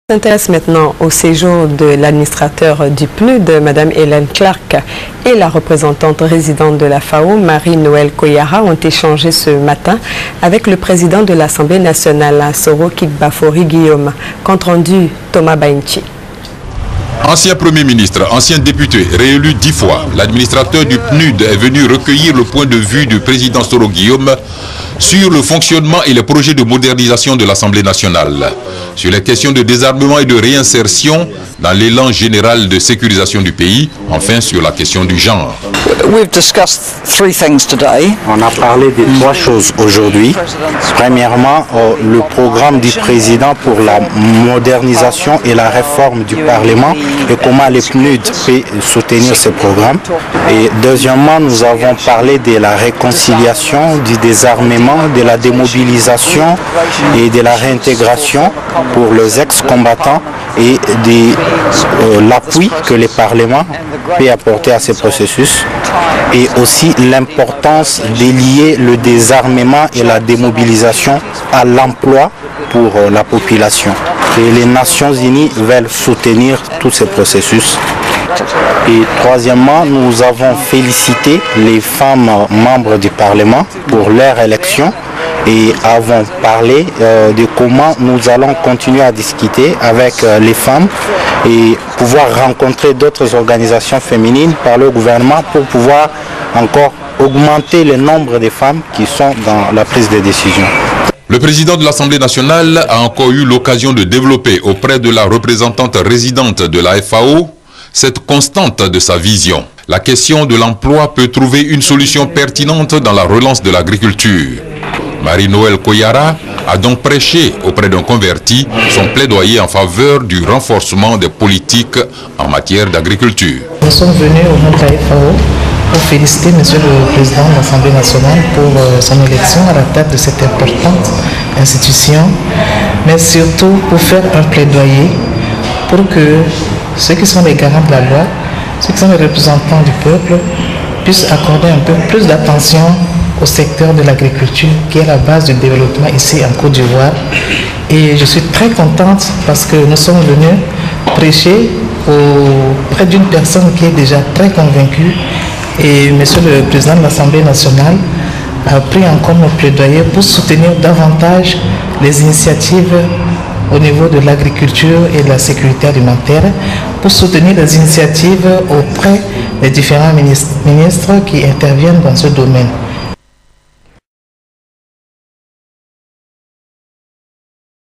On s'intéresse maintenant au séjour de l'administrateur du PNUD, Mme Hélène Clark, et la représentante résidente de la FAO, Marie-Noëlle Koyara, ont échangé ce matin avec le président de l'Assemblée nationale, Soro Kikbafori Guillaume. Compte rendu, Thomas Bainchi. Ancien Premier ministre, ancien député, réélu 10 fois, l'administrateur du PNUD est venu recueillir le point de vue du président Soro Guillaume sur le fonctionnement et les projets de modernisation de l'Assemblée nationale, sur les questions de désarmement et de réinsertion dans l'élan général de sécurisation du pays, enfin sur la question du genre. On a parlé de 3 choses aujourd'hui. Premièrement, le programme du président pour la modernisation et la réforme du Parlement et comment les PNUD peuvent soutenir ce programme. Et deuxièmement, nous avons parlé de la réconciliation, du désarmement, de la démobilisation et de la réintégration pour les ex-combattants et de l'appui que le Parlement peut apporter à ce processus, et aussi l'importance de lier le désarmement et la démobilisation à l'emploi pour la population. Et les Nations Unies veulent soutenir tous ces processus. Et troisièmement, nous avons félicité les femmes membres du Parlement pour leur élection et avons parlé de comment nous allons continuer à discuter avec les femmes et pouvoir rencontrer d'autres organisations féminines par le gouvernement pour pouvoir encore augmenter le nombre de femmes qui sont dans la prise de décision. Le président de l'Assemblée nationale a encore eu l'occasion de développer auprès de la représentante résidente de la FAO cette constante de sa vision. La question de l'emploi peut trouver une solution pertinente dans la relance de l'agriculture. Marie-Noëlle Koyara a donc prêché auprès d'un converti son plaidoyer en faveur du renforcement des politiques en matière d'agriculture. Nous sommes venus au nom de la FAO pour féliciter M. le Président de l'Assemblée nationale pour son élection à la tête de cette importante institution, mais surtout pour faire un plaidoyer pour que ceux qui sont les garants de la loi, ceux qui sont les représentants du peuple, puissent accorder un peu plus d'attention au secteur de l'agriculture qui est la base du développement ici en Côte d'Ivoire. Et je suis très contente parce que nous sommes venus prêcher auprès d'une personne qui est déjà très convaincue. Et M. le Président de l'Assemblée nationale a pris en compte nos plaidoyers pour soutenir davantage les initiatives au niveau de l'agriculture et de la sécurité alimentaire, pour soutenir les initiatives auprès des différents ministres qui interviennent dans ce domaine.